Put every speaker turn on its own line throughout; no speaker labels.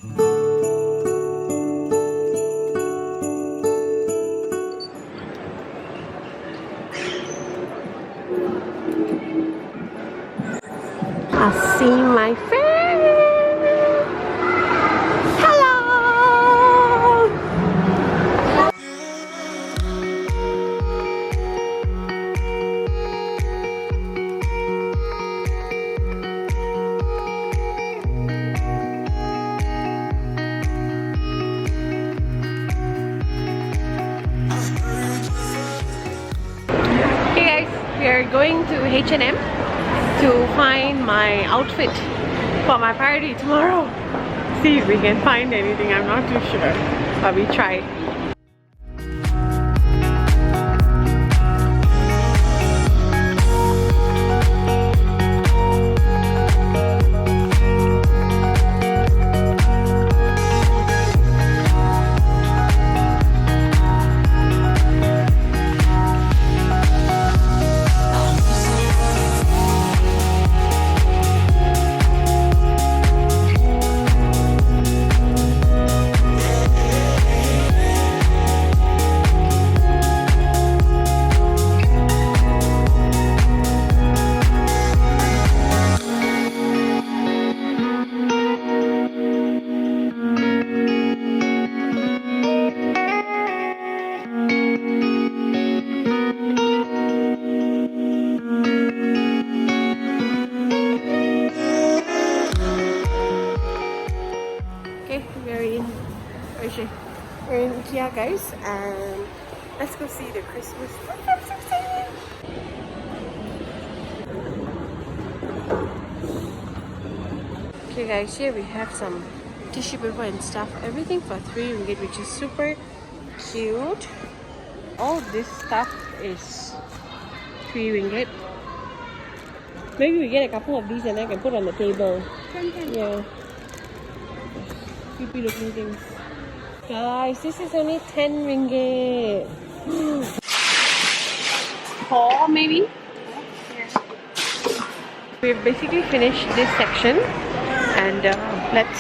I see my friend. Hello. Hey guys, we are going to H&M to find my outfit for my party tomorrow. See if we can find anything. I'm not too sure, but we try. We're in Ikea, guys, and let's go see the Christmas. I'm so excited! Okay guys, here we have some tissue paper and stuff. Everything for 3 ringgit, which is super cute. All this stuff is 3 ringgit. Maybe we get a couple of these and I can put on the table. Yeah. Creepy looking things. Guys, this is only 10 ringgit. 4 maybe? Yeah. We've basically finished this section and let's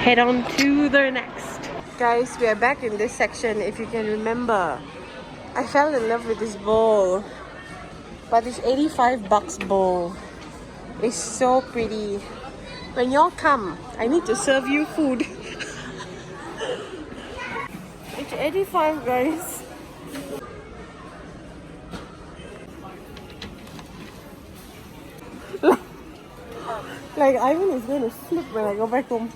head on to the next. Guys, we are back in this section. If you can remember, I fell in love with this bowl. But this 85 bucks bowl is so pretty. When y'all come, I need to serve you food. It's 85, guys. Like Ivan is going to sleep when I go back home.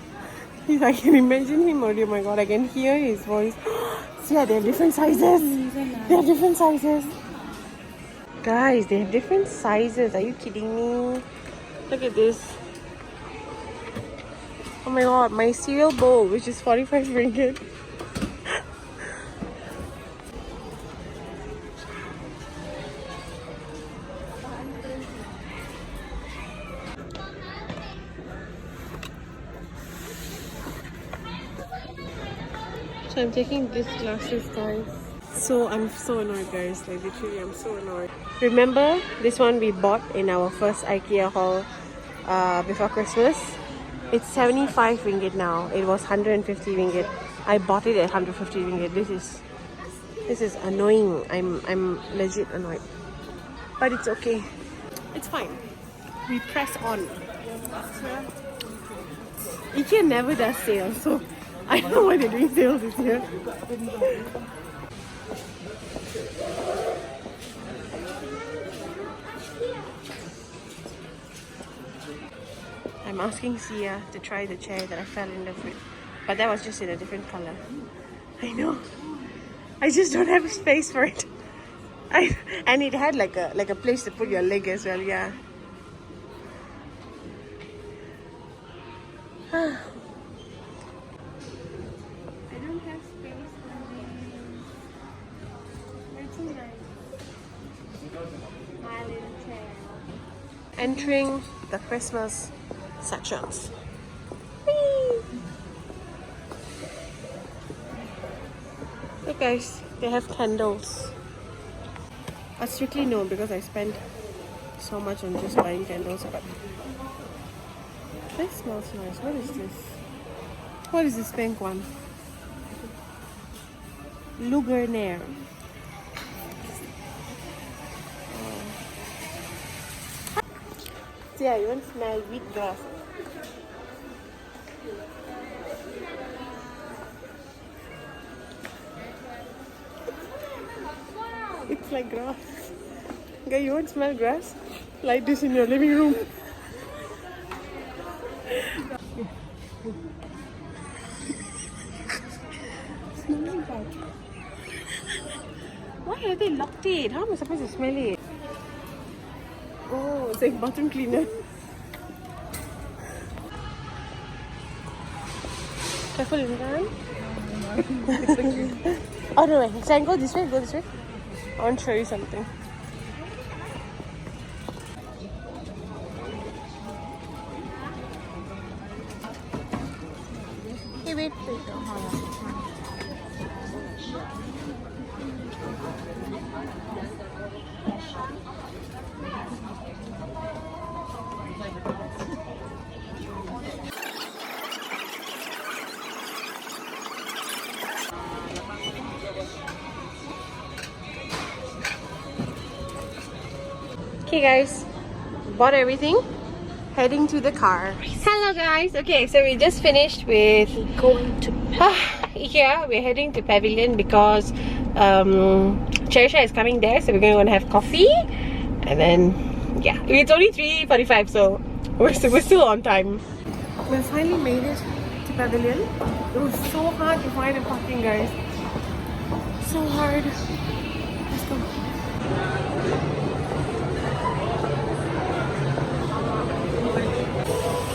I can imagine him already. Oh my god, I can hear his voice. See, yeah, they have different sizes. They have different sizes. Guys, they have different sizes. Are you kidding me? Look at this. Oh my god, my cereal bowl, which is 45 ringgit. So I'm taking these glasses, guys. So I'm so annoyed, guys. Like literally, I'm so annoyed. Remember this one we bought in our first Ikea haul before Christmas? It's 75 ringgit now. It was 150 ringgit. I bought it at 150 ringgit. This is annoying. I'm legit annoyed. But it's okay. It's fine. We press on. Ikea never does sales, so I don't know why they're doing sales this year. I'm asking Sia to try the chair that I fell in love with, but that was just in a different color. I know. I just don't have space for it. And it had like a place to put your leg as well. Yeah. I don't have space for this. It's so nice. My little chair. Entering the Christmas sections. Whee! Look guys, they have candles. But strictly no, because I spent so much on just buying candles. But this smells nice. What is this? What is this pink one? Lugernair. See, I even smell wheat grass. It's like grass. Guy, you won't smell grass? Like this in your living room. Smelling bad. Why have they locked it? How am I supposed to smell it? Oh, it's like bathroom cleaner. Careful, Imran. Oh no, wait. Sam, go this way, go this way. I want to show you something. Hey, wait. Okay guys, bought everything, heading to the car. Hello guys, okay, so we just finished with going to Ikea. We're heading to Pavilion because Cherisha is coming there, so we're going to have coffee and then yeah, it's only 3:45, so we're still on time. We finally made it to Pavilion. It was so hard to find a parking, guys. So hard. Let's go.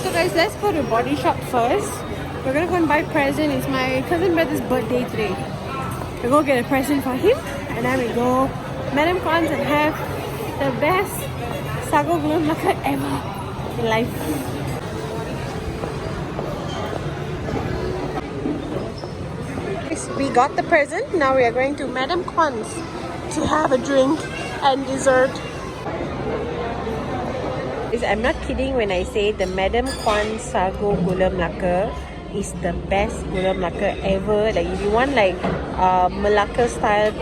So guys, let's go to Body Shop first. We're gonna go and buy a present. It's my cousin brother's birthday today. We'll go get a present for him, and then we go Madame Kwan's and have the best sago gula melaka ever in life. We got the present. Now we are going to Madame Kwan's to have a drink and dessert. I'm not kidding when I say the Madame Kwan Sago Gula Melaka is the best Gula Melaka ever. Like if you want like Melaka style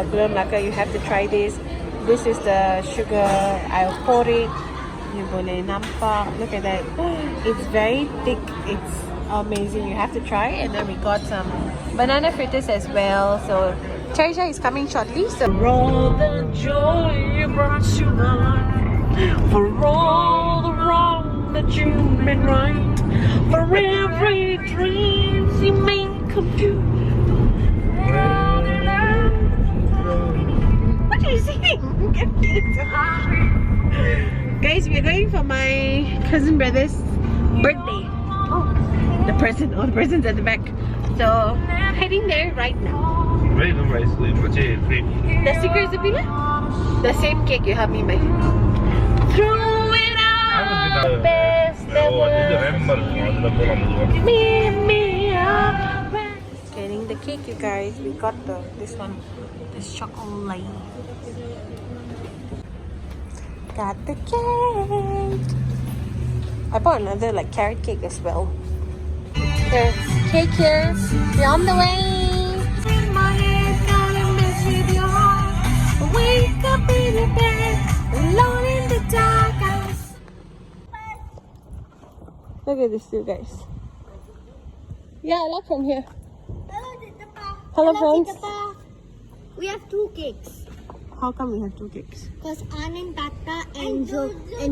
Gula Melaka, you have to try this. This is the sugar. I'll pour it. You boleh nampak. Look at that. It's very thick. It's amazing. You have to try. And then we got some banana fritters as well. So Cherisha is coming shortly. So roll the joy you brought to life. For all the wrong that you've been right, for every dream you make come true. What are you singing? Guys, we're going for my cousin brother's birthday. Oh, the present's at the back. So, heading there right now. The secret is the same cake you have me buy. Through it all, best ever. Getting the cake, you guys. We got this one, this chocolate. Got the cake. I bought another like carrot cake as well. There's cake here. We're on the way. My head gonna mess with your heart. Wake up in your bed, alone in the dark house. Look at this, you guys. Yeah, I like from here. Hello, friends.
We have two cakes.
How come we have two cakes?
Because Anand, Tata and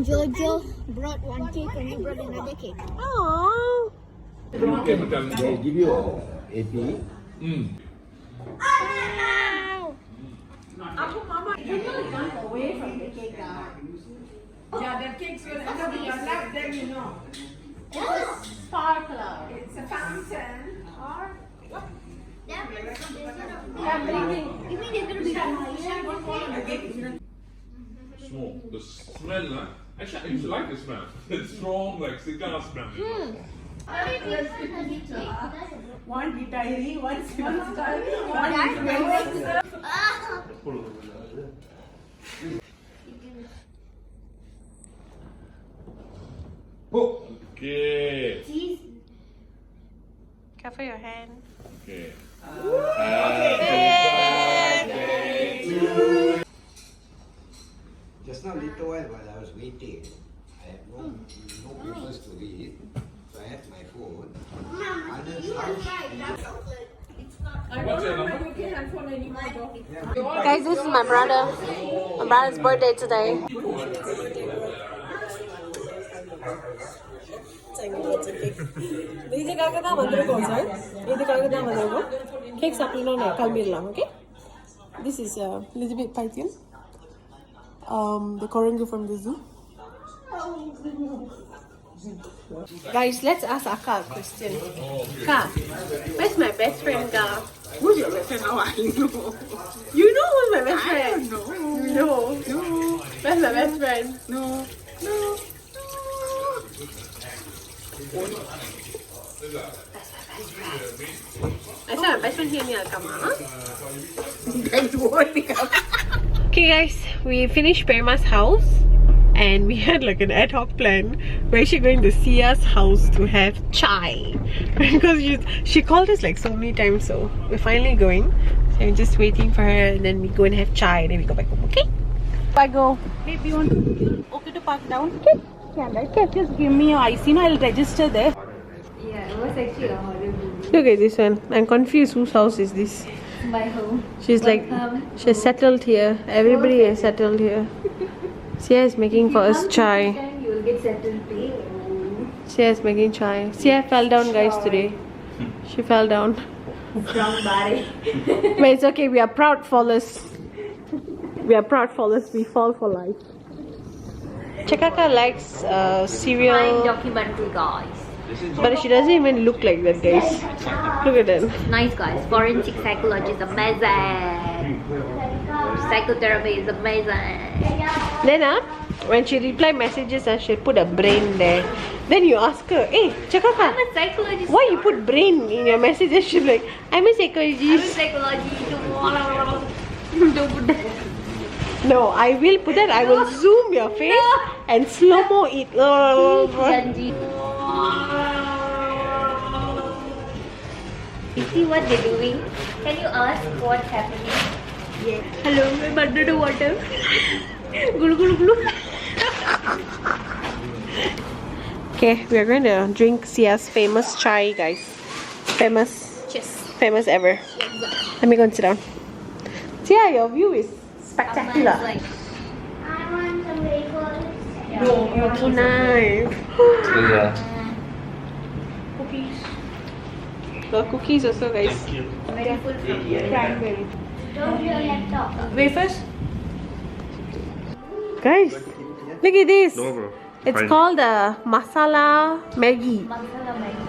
Jojo brought one cake and I brought another cake.
Aww.
They give you AP.
You run away from the cake.
Yeah, the cake's going to end up in your lap, then you know.
It's a sparkler.
It's a fountain or what?
I'm bringing.
You mean it's going to be
Small. The smell, actually, I used to like the smell. It's strong, like cigar smell.
One retiring, one style, one
Okay.
Careful your hand.
Okay.
Just now, little while I was waiting, I had no papers to read, so I had my phone.
What's your number?
Guys, this is my brother. My brother's birthday today. Cake okay? This is Elizabeth Python. The Korangu from the zoo. Guys, let's ask Akka a question. Ka, where's my best friend, Ka?
Who's your best friend? How I know?
You know who's my best friend?
I don't know.
No.
No.
Where's my best friend?
No. No.
I said my best friend here near Alkama.
That's what we have.
Okay guys, we finished Perima's house and we had like an ad hoc plan. We're actually going to Sia's house to have chai because she called us like so many times, so we're finally going. So I'm just waiting for her and then we go and have chai and then we go back home, okay? I go.
Maybe you want to to park down? Okay. Yeah, like just give me your IC and I'll register there.
Yeah, it was actually a horror movie.
Look at this one. I'm confused whose house is this.
My home.
She's like, she's settled here. Everybody is settled here. Sia is making for us chai.
You will get settled too.
Sia is making chai. Sia fell down, guys, today. She fell down.
Strong body.
But it's okay. We are proud fallers. We are proud fallers. We fall for life. Chakaka likes
Fine
cereal,
documentary, guys.
but she doesn't even look like that, guys. Look at them.
Nice, guys. Forensic psychology is amazing. Psychotherapy is amazing.
Then when she reply messages and she'll put a brain there. Then you ask her, hey, Chakaka,
I'm a psychologist.
why you put brain in your messages? She'll be like, I'm a psychologist.
I'm a psychology. Don't put that.
No, I will put that. I will zoom your face and slow-mo it.
Janji. You see what they're doing? Can you ask what's happening? Yes. Hello, I'm under the water. Gulu gulu gulu.
Okay, we are going to drink Sia's famous chai, guys. Famous.
Cheers.
Famous ever. Let me go and sit down. Sia, your view is spectacular.
I want some wafers.
No, you're so nice.
Cookies.
Got cookies also, guys.
Very full from cranberry. Don't your laptop.
Wafers? Guys, look at this.
No, bro.
It's
Fine.
called masala Maggi.
Masala Maggi.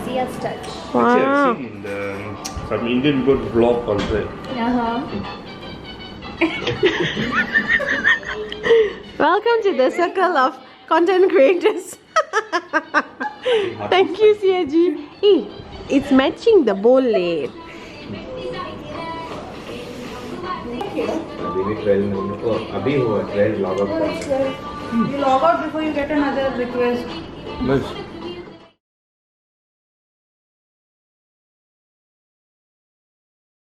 Sia's touch.
Actually,
Wow.
I've seen some Indian people vlog on that.
Welcome to the circle of content creators. Thank you, Siaji. Hey, it's matching the bowl leh.
You log out before you get another request.